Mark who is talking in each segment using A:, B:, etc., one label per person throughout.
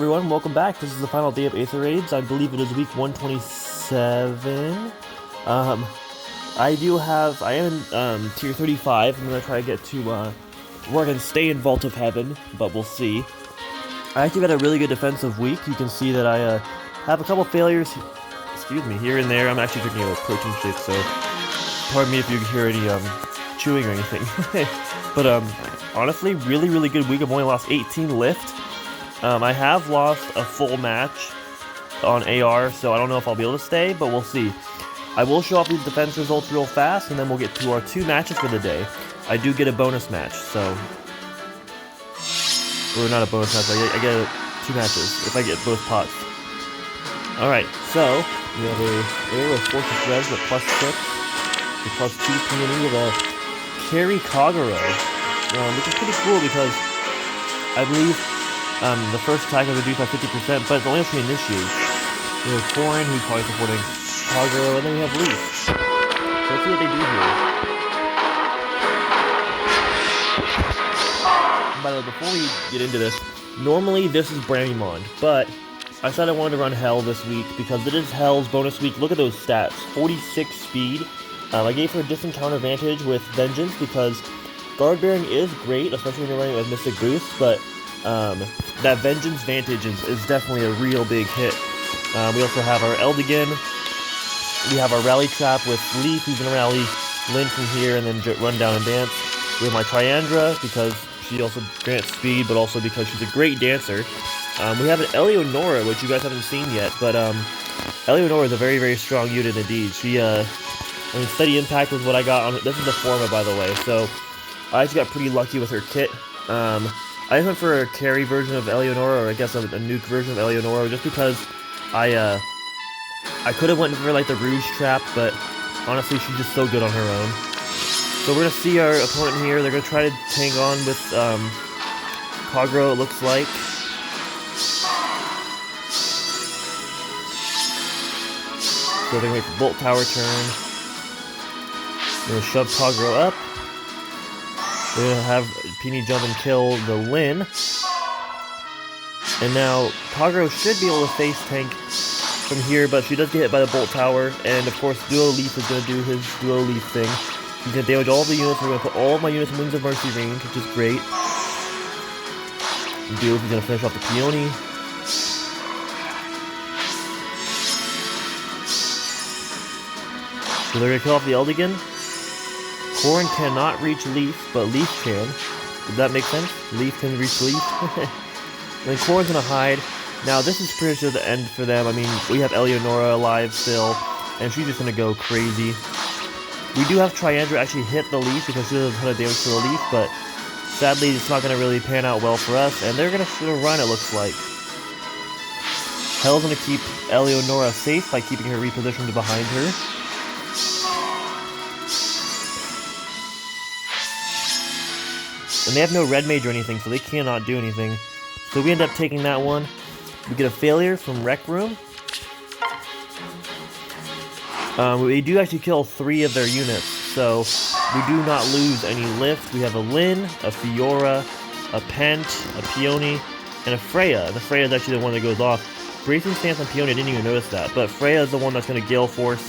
A: everyone, welcome back. This is the final day of Aether raids. I believe it is week 127. I am in tier 35. I'm gonna try to get to work and stay in Vault of Heaven, but we'll see. I actually had a really good defensive week. You can see that I have a couple failures, here and there. I'm actually drinking a protein shake, so pardon me if you hear any chewing or anything. But honestly, really good week. I've only lost 18 lift. I have lost a full match on AR, so I don't know if I'll be able to stay, but we'll see. I will show off these defense results real fast, and then we'll get to our 2 matches for the day. I do get a bonus match, so... Or not a bonus match, I get 2 matches, if I get both pots. Alright, so, we have a arrow of Fortress Res with +6, with +2 peony with a carry Kagero, which is pretty cool because I believe the first attack is reduced by 50%, but it's only if she initiates. We have Foreign, who's probably supporting Kagero, and then we have Leaf. So let's see what they do here. And by the way, before we get into this, normally this is Brandymon, but I decided I wanted to run Hell this week because it is Hell's bonus week. Look at those stats, 46 speed. I gave her a distant counter advantage with Vengeance because Guard Bearing is great, especially when you're running with Mystic Boost, but that Vengeance Vantage is definitely a real big hit. We also have our Eldigan. We have our Rally Trap with Leaf, who's going to rally Lynn from here and then run down and dance. We have my Triandra, because she also grants speed, but also because she's a great dancer. We have an Eleonora, which you guys haven't seen yet, but Eleonora is a very strong unit indeed. She, Steady Impact was what I got on it. This is the Forma, by the way, so I actually got pretty lucky with her kit. I went for a carry version of Eleonora, or I guess a nuke version of Eleonora, just because I could have went for like the Rouge Trap, but honestly, she's just so good on her own. So we're gonna see our opponent here. They're gonna try to hang on with Kagero, it looks like. So they're gonna make the Bolt Tower turn. They're gonna shove Kagero up. They're gonna have Peony jump and kill the Lin. And now Kagero should be able to face tank from here, but she does get hit by the Bolt Tower. And of course, Duo Leaf is gonna do his Duo Leaf thing. He's gonna damage all the units. We're gonna put all of my units in Wings of Mercy range, which is great. Duo is gonna finish off the Peony. So they're gonna kill off the Eldigan. Corrin cannot reach Leaf, but Leaf can. Does that make sense? Leaf can reach Leaf. And then Corrin's gonna hide. Now this is pretty sure the end for them. I mean, we have Eleonora alive still, and she's just gonna go crazy. We do have Triandra actually hit the Leaf because she does a ton of damage to the Leaf, but sadly it's not gonna really pan out well for us, and they're gonna run, it looks like. Hell's gonna keep Eleonora safe by keeping her repositioned behind her. And they have no red mage or anything, so they cannot do anything. So we end up taking that one. We get a failure from Rec Room. We do actually kill 3 of their units, so we do not lose any lift. We have a Lin, a Fiora, a Pent, a Peony, and a Freya. The Freya is actually the one that goes off. Bracing Stance on Peony, I didn't even notice that, but Freya is the one that's going to Gale Force.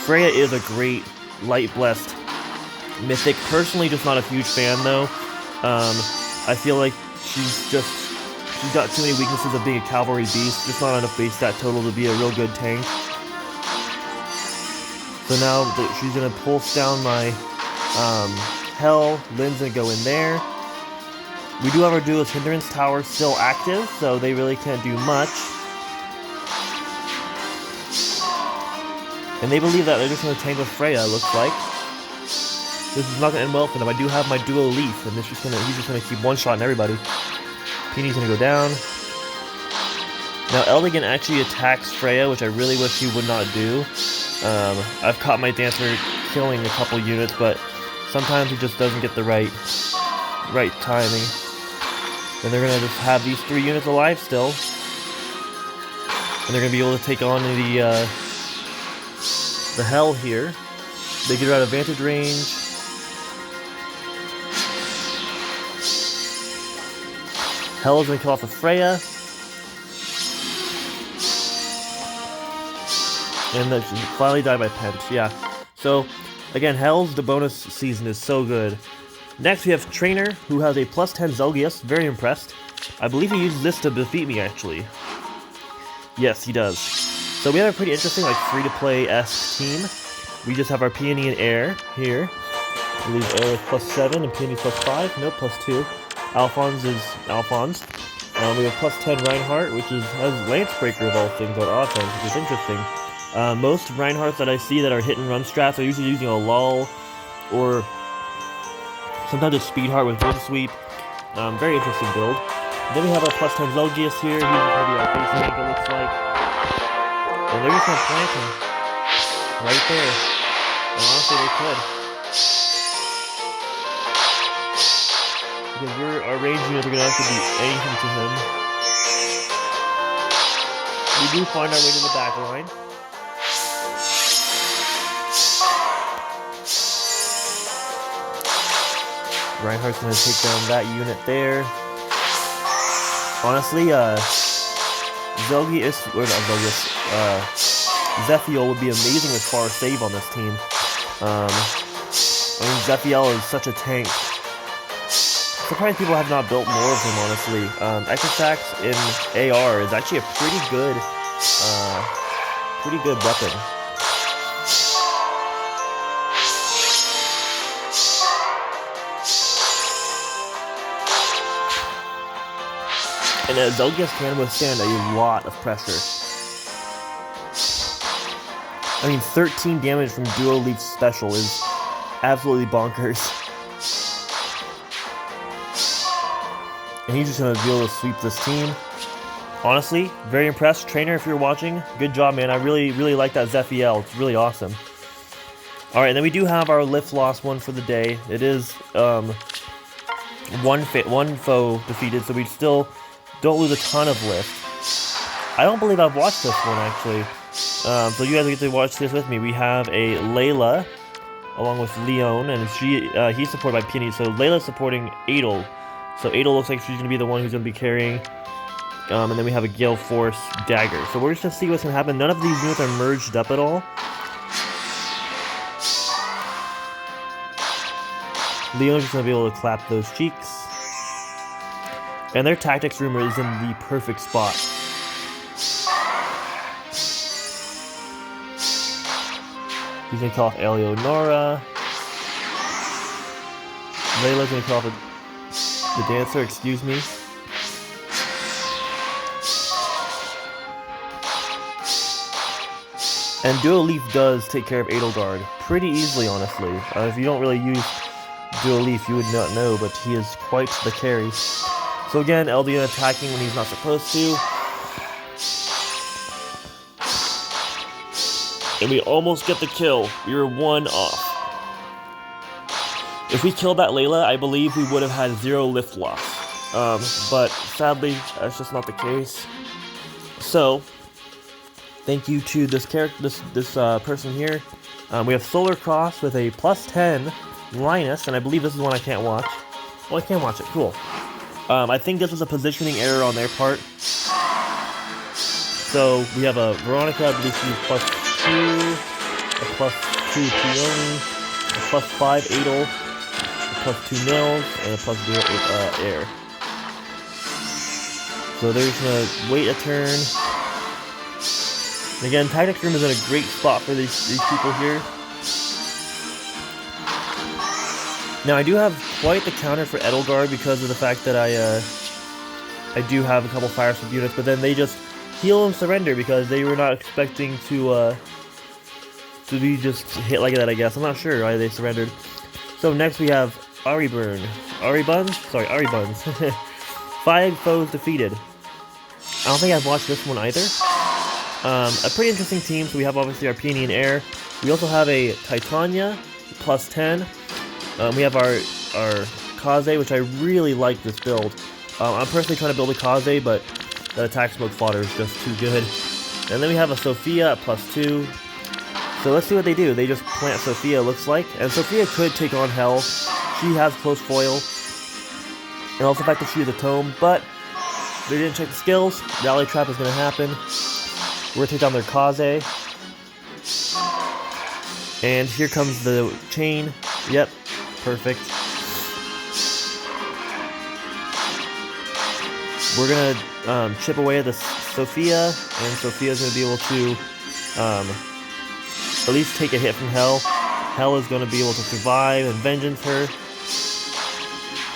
A: Freya is a great Light Blessed Mythic. Personally, just not a huge fan though. I feel like she's got too many weaknesses of being a cavalry beast. Just not enough base stat total to be a real good tank. So now she's gonna pulse down my Hell. Lynn's gonna go in there. We do have our Duelist Hindrance Tower still active, so they really can't do much. And they believe that they're just gonna tank with Freya, it looks like. This is not going to end well for them. I do have my Duo Leaf, and he's just going to keep one-shotting everybody. Peony's going to go down. Now, Eldigan actually attacks Freya, which I really wish he would not do. I've caught my Dancer killing a couple units, but sometimes he just doesn't get the right timing. And they're going to just have these 3 units alive still. And they're going to be able to take on the Hell here. They get her out of vantage range. Hell is going to kill off the Freya. And then finally died by Pent, yeah. So, again, Hell's, the bonus season is so good. Next we have Trainer, who has a +10 Zelgius, very impressed. I believe he uses this to defeat me, actually. Yes, he does. So we have a pretty interesting, like, free-to-play-esque team. We just have our Peony and Air here. I believe Air is +7 and Peony is +5. No, +2. Alphonse is Alphonse. We have +10 Reinhardt, which has Lancebreaker of all things on offense, which is interesting. Most Reinhardts that I see that are hit and run strats are usually using a lull or sometimes a speed heart with wind sweep. Very interesting build. Then we have our +10 Zelgius here. He's going to be our face tank, it looks like. And they're just going to plant him right there. And honestly, they could. Because our range units are going to have to do anything to him. We do find our way to the back line. Reinhardt's going to take down that unit there. Honestly, Zephiel would be amazing with far save on this team. I mean, Zephiel is such a tank. Surprised people have not built more of him, honestly. Equifax in AR is actually a pretty good weapon. And Zelgius can withstand a lot of pressure. I mean, 13 damage from Duo Leaf Special is absolutely bonkers. And he's just going to be able to sweep this team. Honestly, very impressed. Trainer, if you're watching, good job, man. I really like that Zephiel. It's really awesome. Alright, and then we do have our lift loss one for the day. It is one foe defeated, so we still don't lose a ton of lift. I don't believe I've watched this one, actually. So you guys get to watch this with me. We have a Layla, along with Leon, and he's supported by Peony. So Layla's supporting Adel. So Adel looks like she's going to be the one who's going to be carrying. And then we have a Gale Force Dagger. So we're just going to see what's going to happen. None of these units are merged up at all. Leon's just going to be able to clap those cheeks. And their tactics room is in the perfect spot. He's going to call off Eleonora. Layla's going to call off the dancer, excuse me. And Duo Leaf does take care of Edelgard pretty easily, honestly. If you don't really use Duo Leaf, you would not know, but he is quite the carry. So again, Eldian attacking when he's not supposed to. And we almost get the kill. We were one off. If we killed that Layla, I believe we would have had 0 lift loss. But sadly, that's just not the case. So, thank you to this character, this person here. We have Solar Cross with a +10 Linus, and I believe this is one I can't watch. Oh, I can watch it. Cool. I think this was a positioning error on their part. So we have a Veronica, I believe she's +2, a +2 Peony, a +5 Adel, a +2 Nils, and a +0 Air. So they're just gonna wait a turn. And again, Tactics Room is in a great spot for these people here. Now I do have quite the counter for Edelgard because of the fact that I do have a couple Fire Swipe units, but then they just heal and surrender because they were not expecting to be just hit like that, I guess. I'm not sure why they surrendered. So next we have Ari Buns. 5 foes defeated. I don't think I've watched this one either. A pretty interesting team. So we have obviously our Peony and Air. We also have a Titania, +10. We have our Kaze, which I really like this build. I'm personally trying to build a Kaze, but that attack smoke fodder is just too good. And then we have a Sophia at +2. So let's see what they do. They just plant Sophia, looks like. And Sophia could take on Hell. She has close foil. And also the fact that she has a tome, but they didn't check the skills. Rally Trap is going to happen. We're going to take down their Kaze. And here comes the chain. Yep, perfect. We're gonna chip away at the Sophia, and Sophia's gonna be able to at least take a hit from Hell. Hell is gonna be able to survive and vengeance her.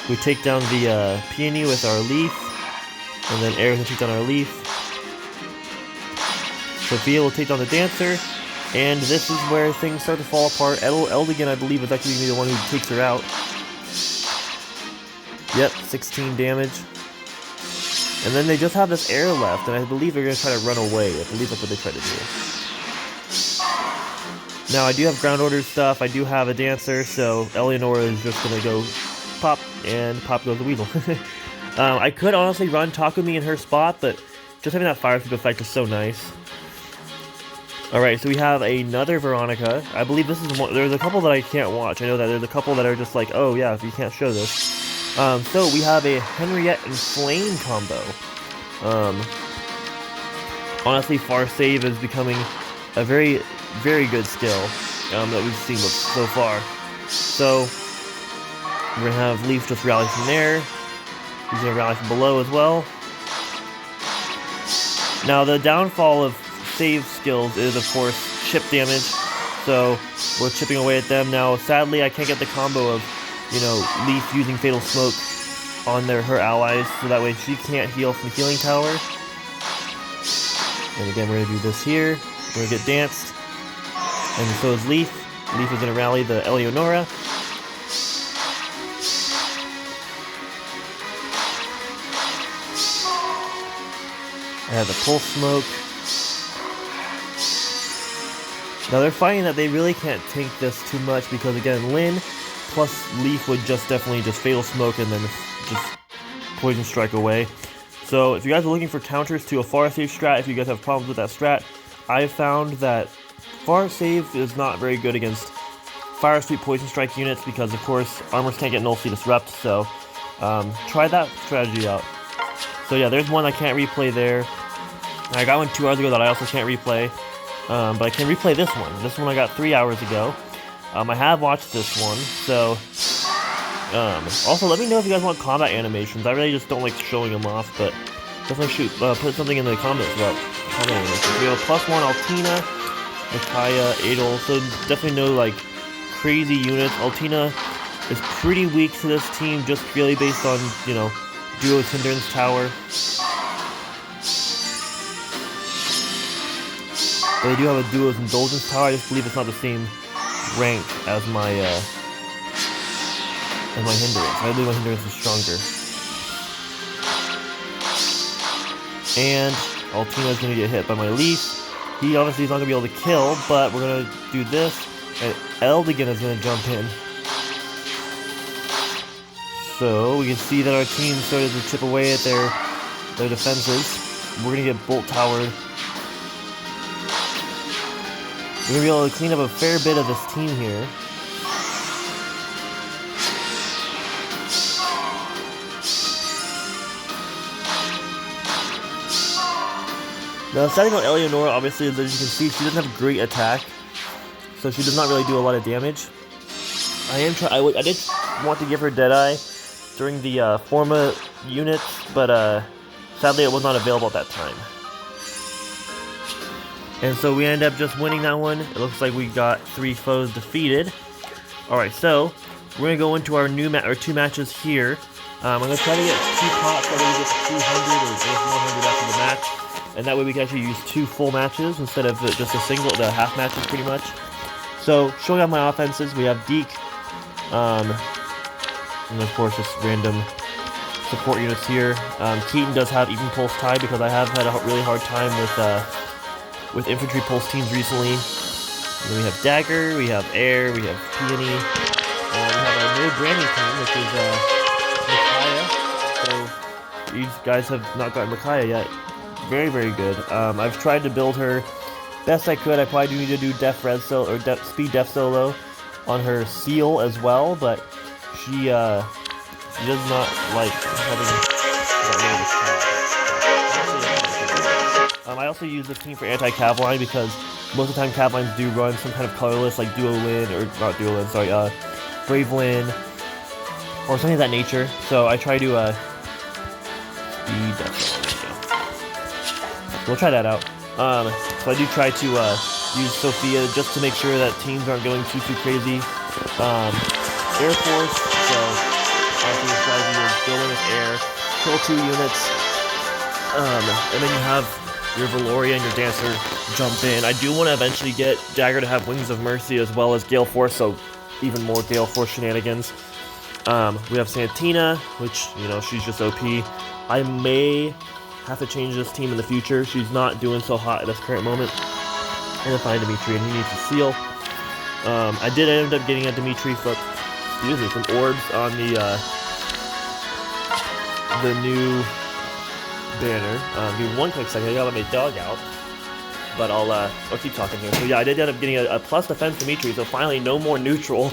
A: We take down the Peony with our leaf, and then Aer's gonna take down our leaf. Sophia will take down the Dancer, and this is where things start to fall apart. Eldigan, I believe, is actually gonna be the one who takes her out. Yep, 16 damage. And then they just have this air left, and I believe they're going to try to run away. I believe that's what they try to do. Now, I do have ground order stuff. I do have a Dancer, so Eleonora is just going to go pop, and pop goes the Weasel. I could honestly run Takumi in her spot, but just having that fire sweep effect is so nice. Alright, so we have another Veronica. I believe this is one. There's a couple that I can't watch. I know that there's a couple that are just like, oh yeah, you can't show this. So we have a Henriette and Flame combo. Honestly, Far Save is becoming a very, very good skill that we've seen so far. So we're gonna have Leaf just rally from there. He's gonna rally from below as well. Now the downfall of save skills is, of course, chip damage. So we're chipping away at them now. Sadly, I can't get the combo of, you know, Leaf using Fatal Smoke on her allies, so that way she can't heal from the healing tower. And again, we're gonna do this here. We're gonna get danced, and so is Leaf. Leaf is gonna rally the Eleonora. I have the Pulse Smoke. Now they're finding that they really can't tank this too much because, again, Lyn plus Leaf would just definitely just Fatal Smoke and then just Poison Strike away. So if you guys are looking for counters to a Far Save strat, if you guys have problems with that strat, I've found that Far Save is not very good against Fire Sweep Poison Strike units because, of course, armors can't get Null Sea Disrupt, so try that strategy out. So yeah, there's one I can't replay there. I got one 2 hours ago that I also can't replay. But I can replay this one. This one I got 3 hours ago. I have watched this one, so... also, let me know if you guys want combat animations. I really just don't like showing them off, but definitely put something in the comments about combat animations. We have a +1 Altina, Micaiah, Adel, so definitely no, like, crazy units. Altina is pretty weak to this team, just purely based on, you know, Duo's Hindrance Tower. But they do have a Duo's Indulgence Tower. I just believe it's not the same rank as my Hindrance. I believe my Hindrance is stronger. And Altina's gonna get hit by my Leaf. He obviously is not gonna be able to kill, but we're gonna do this, and Eldigan is gonna jump in. So we can see that our team started to chip away at their defenses. We're gonna get Bolt Towered. We're going to be able to clean up a fair bit of this team here. Now, setting on Eleonora, obviously, as you can see, she doesn't have great attack, so she does not really do a lot of damage. I did want to give her Deadeye during the Forma units, but sadly it was not available at that time. And so we ended up just winning that one. It looks like we got 3 foes defeated. Alright, so we're going to go into our two matches here. I'm going to try to get 2 pots, so we get 200 or 100 after the match. And that way we can actually use 2 full matches instead of just the half matches pretty much. So, showing off my offenses, we have Deke, and of course just random support units here. Keaton does have even Pulse Tide because I have had a really hard time with infantry pulse teams recently. And then we have Dagger, we have Air, we have Peony, and we have our new branding team, which is Micaiah. So these guys have not gotten Micaiah yet. Very, very good. I've tried to build her best I could. I probably do need to do Speed Def Solo on her Seal as well, but she does not like having that I also use this team for anti-cav line because Most of the time, Cav-lines do run some kind of colorless, like Duo Lin, or not Duo Lin, sorry, Brave Lin, or something of that nature. So I try to speed. We'll try that out. So I do try to use Sophia just to make sure that teams aren't going too crazy. Air Force. So obviously the strategy is go in with air, kill 2 units, and then you have your Valoria and your Dancer jump in. I do want to eventually get Dagger to have Wings of Mercy as well as Gale Force, so even more Gale Force shenanigans. We have Santina, which, you know, she's just OP. I may have to change this team in the future. She's not doing so hot at this current moment. I'm gonna find Dimitri, and he needs to seal. I did end up getting a Dimitri from Orbs on the new banner. Give me one quick second. I gotta let my dog out, but I'll keep talking here. So yeah, I did end up getting a plus defense Dimitri. So finally, no more neutral.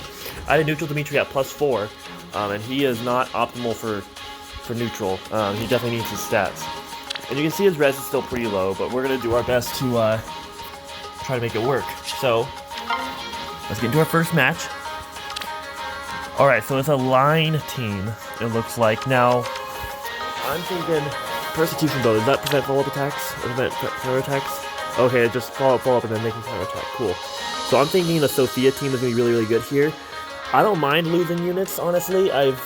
A: I had neutral Dimitri at +4, and he is not optimal for neutral. He definitely needs his stats, and you can see his res is still pretty low. But we're gonna do our best to try to make it work. So let's get into our first match. All right, so it's a line team. It looks like now. I'm thinking. Persecution bow, does that prevent follow-up attacks? Or prevent counter attacks? Okay, just follow up and then they can counter attack. Cool. So I'm thinking the Sophia team is gonna be really good here. I don't mind losing units, honestly. I'm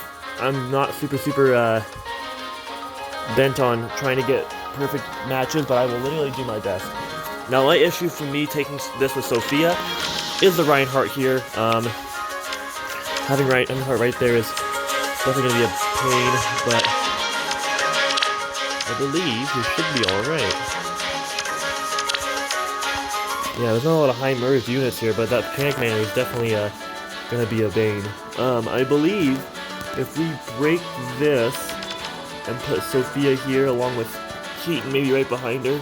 A: not super bent on trying to get perfect matches, but I will literally do my best. Now, my issue for me taking this with Sophia is the Reinhardt here. Having Reinhardt right there is definitely gonna be a pain, but I believe we should be alright. Yeah, there's not a lot of high merged units here, but that Panic Man is definitely gonna be a bane. I believe if we break this and put Sophia here along with Keaton maybe right behind her.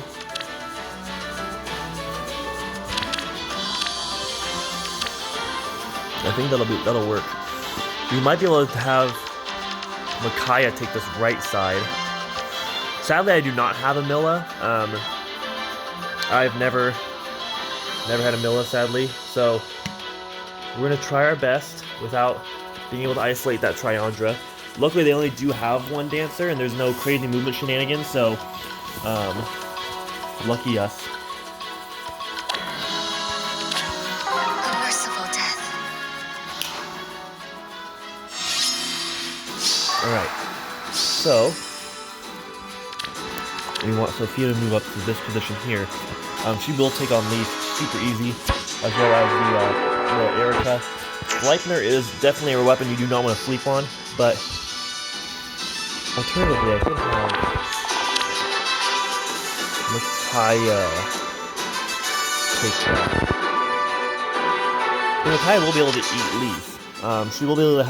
A: I think that'll work. We might be able to have Micaiah take this right side. Sadly, I do not have a Milla. I've never had a Milla, sadly. So we're gonna try our best without being able to isolate that Triandra. Luckily, they only do have one Dancer, and there's no crazy movement shenanigans. So, lucky us.
B: Merciful death.
A: All right. So. We want Sophia to move up to this position here. She will take on Leaf super easy, as well as the Erica. Leipner is definitely a weapon you do not want to sleep on, but alternatively, I could have Micaiah take that. Micaiah will be able to eat Leaf. She will be able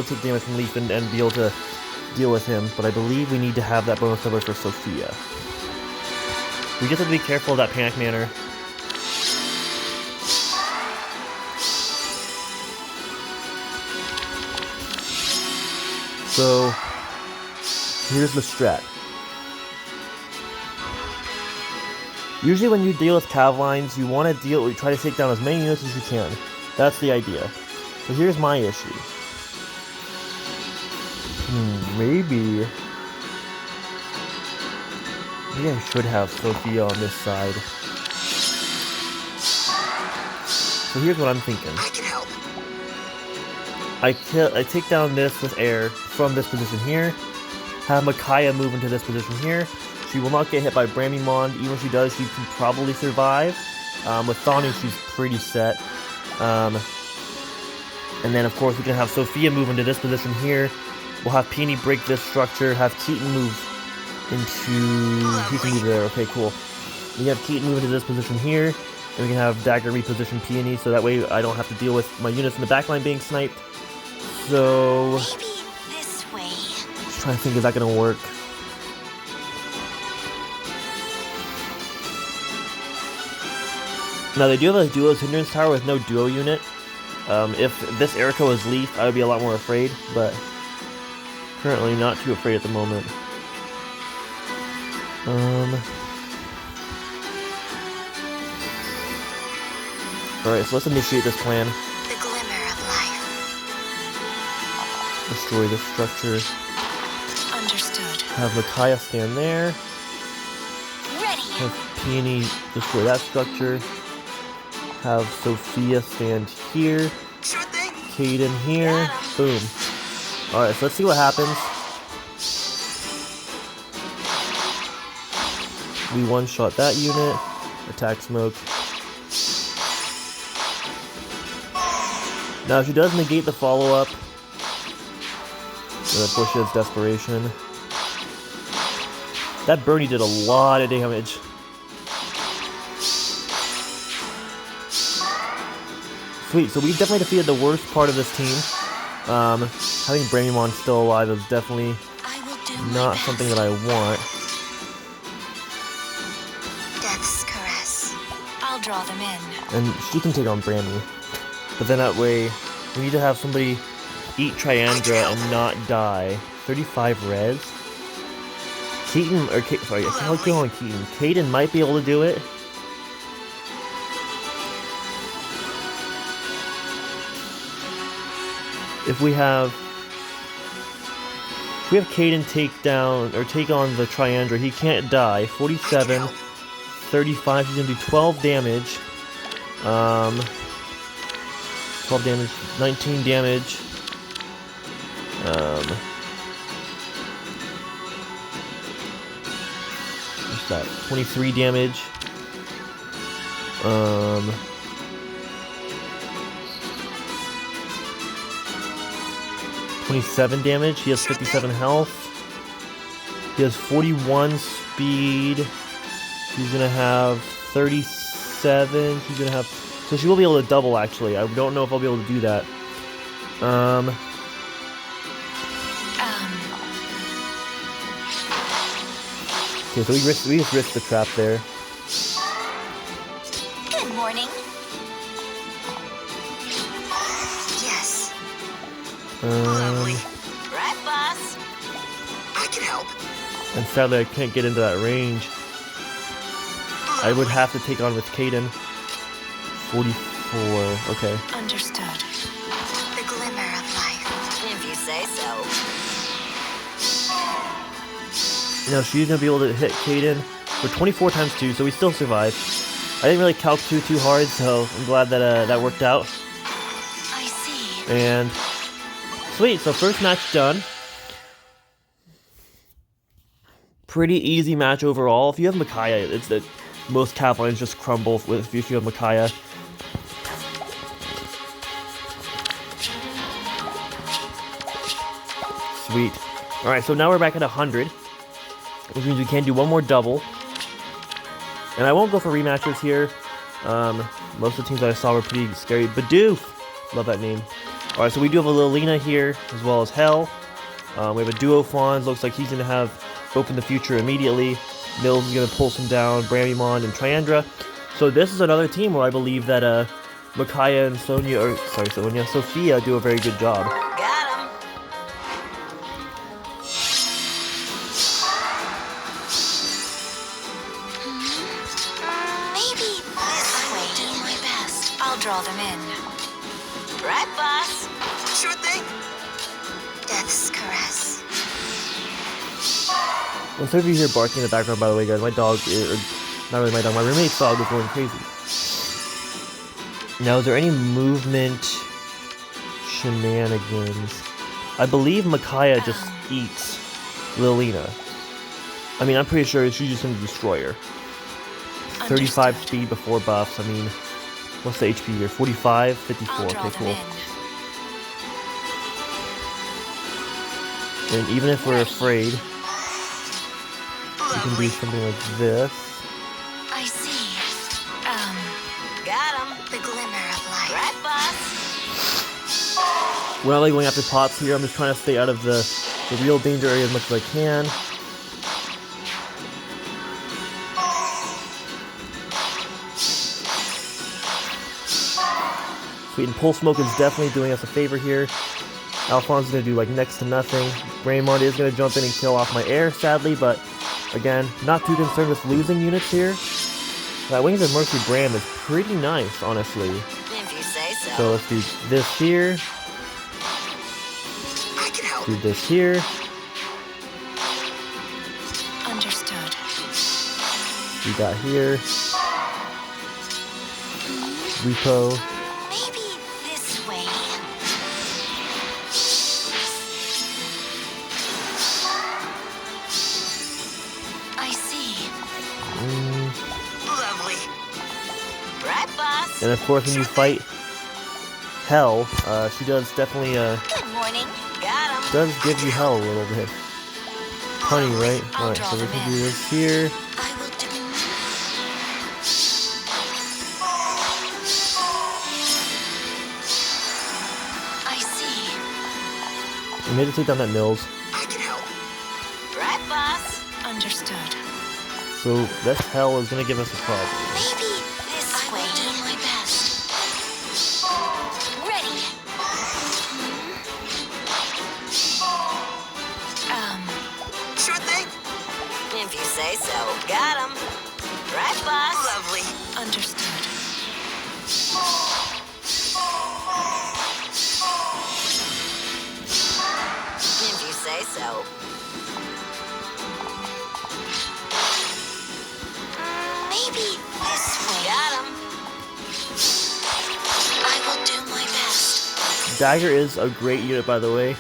A: to take damage from Leaf and be able to deal with him, but I believe we need to have that bonus number for Sophia. We just have to be careful of that Panic Manor. So here's the strat. Usually when you deal with Cav lines, you want to try to take down as many units as you can. That's the idea. So here's my issue. Maybe I should have Sophia on this side. So here's what I'm thinking.
B: I can help.
A: I take down this with air from this position here. Have Micaiah move into this position here. She will not get hit by Bramimond. Even if she does, she can probably survive. With Thanu, she's pretty set. And then, of course, we can have Sophia move into this position here. We'll have Peony break this structure, have Keaton move into... He can move there, okay, cool. We have Keaton move into this position here, and we can have Dagger reposition Peony, so that way I don't have to deal with my units in the backline being sniped. So...
B: Maybe this way.
A: Just trying to think, is that gonna work? Now, they do have a duo's hindrance tower with no duo unit. If this Erica was Leaf, I would be a lot more afraid, but currently not too afraid at the moment. Alright, so let's initiate this plan.
B: The glimmer of life.
A: Destroy this structure.
B: Understood.
A: Have Micaiah stand there.
B: Ready.
A: Have Peony destroy that structure. Have Sophia stand here.
B: Sure thing.
A: Caden here. Boom. Alright, so let's see what happens. We one-shot that unit. Attack smoke. Now she does negate the follow-up. So that pushes desperation. That Bernie did a lot of damage. Sweet, so we definitely defeated the worst part of this team. Having Brainymon still alive is definitely not something that I want.
B: Death's caress. I'll draw them in.
A: And she can take on Brammy. But then that way, we need to have somebody eat Triandra and not die. 35 res? Keaton, or sorry, I can't kill on Keaton. Caden might be able to do it. If we have Caden take down, or take on the Triandra, he can't die. 47, 35, he's gonna do 12 damage. 12 damage, 19 damage. What's that? 23 damage. 27 damage. He has 57 health. He has 41 speed. He's gonna have 37. He's gonna have. So she will be able to double, actually. I don't know if I'll be able to do that. Okay, so we just risked the trap there.
B: Good morning. Yes. Lovely. Right, boss? I can help.
A: And sadly, I can't get into that range. I would have to take on with Caden. 44, okay.
B: Understood. The glimmer of life. If you say so.
A: Now she's gonna be able to hit Caden for 24 times 2, so we still survive. I didn't really calc too hard, so I'm glad that that worked out.
B: I see.
A: And sweet, so first match done. Pretty easy match overall. If you have Micaiah, it's the most cap lines just crumble if you have Micaiah. Sweet. Alright, so now we're back at 100. Which means we can do one more double. And I won't go for rematches here. Most of the teams that I saw were pretty scary. Bidoof! Love that name. Alright, so we do have a Lilina here, as well as Hell. We have a Duo Fawns. Looks like he's going to have Hope in the future immediately. Mills is going to pull some down. Bramymon and Triandra. So this is another team where I believe that Micaiah and Sophia do a very good job.
B: Draw them in. Right, boss? Sure thing. Death's caress.
A: I'm sorry if you hear barking in the background, by the way, guys. My dog, not really my dog, my roommate's dog is going crazy. Now, is there any movement shenanigans? I believe Micaiah just eats Lilina. I mean, I'm pretty sure she's just going to destroy her. 35 speed before buffs, I mean... What's the HP here? 45, 54. Okay, cool. And even if we're afraid, we can do something like this.
B: I see. Got him. The glimmer of light. Right, boss?
A: We're not really going after pops here. I'm just trying to stay out of the real danger area as much as I can. Sweet, and Pulse Smoke is definitely doing us a favor here. Alphonse is going to do like next to nothing. Brainymon is going to jump in and kill off my air, sadly, but again, not too concerned with losing units here. That Wings of Mercy Bram is pretty nice, honestly.
B: If you say so.
A: So let's do this here.
B: I can help.
A: Do this here.
B: Understood.
A: We got here. Repo.
B: Maybe this way. I see. Lovely. Right, boss.
A: And of course, when you fight Hell, she does definitely
B: Good morning. Got him.
A: does give you hell a little bit. Honey, right?
B: I'll
A: Alright,
B: draw
A: so we
B: them
A: can
B: in.
A: do this here.
B: I will do. I see.
A: We made it take down that Mills.
B: I can help. Right, boss. Understood.
A: So that Hell is gonna give us a problem.
B: Maybe this way. I will do my best. Ready. Sure thing. If you say so. Got him. Right, boss. Lovely. Understood. If you say so. Maybe this way. Got him. I will do my best.
A: Dagger is a great unit, by the way.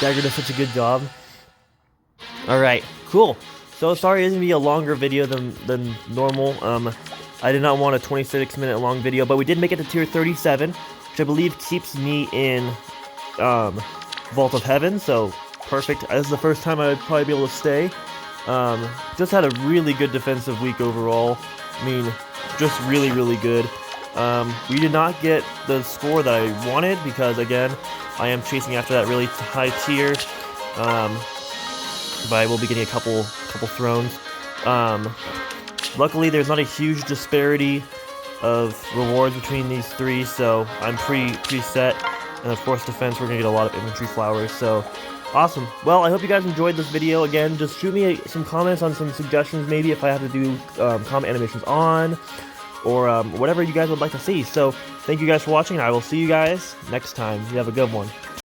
A: Dagger does such a good job. Alright, cool. So sorry it's gonna be a longer video than normal. I did not want a 26-minute long video, but we did make it to tier 37, which I believe keeps me in Vault of Heaven, so perfect. This is the first time I would probably be able to stay. Just had a really good defensive week overall. I mean, just really, really good. We did not get the score that I wanted because, again, I am chasing after that really high tier. But I will be getting a couple thrones. Luckily, there's not a huge disparity of rewards between these three, so I'm pretty set. And of course, defense, we're gonna get a lot of infantry flowers. So awesome. Well, I hope you guys enjoyed this video. Again, just shoot me some comments on some suggestions, maybe if I have to do comment animations on, or whatever you guys would like to see. So thank you guys for watching. I will see you guys next time. You have a good one.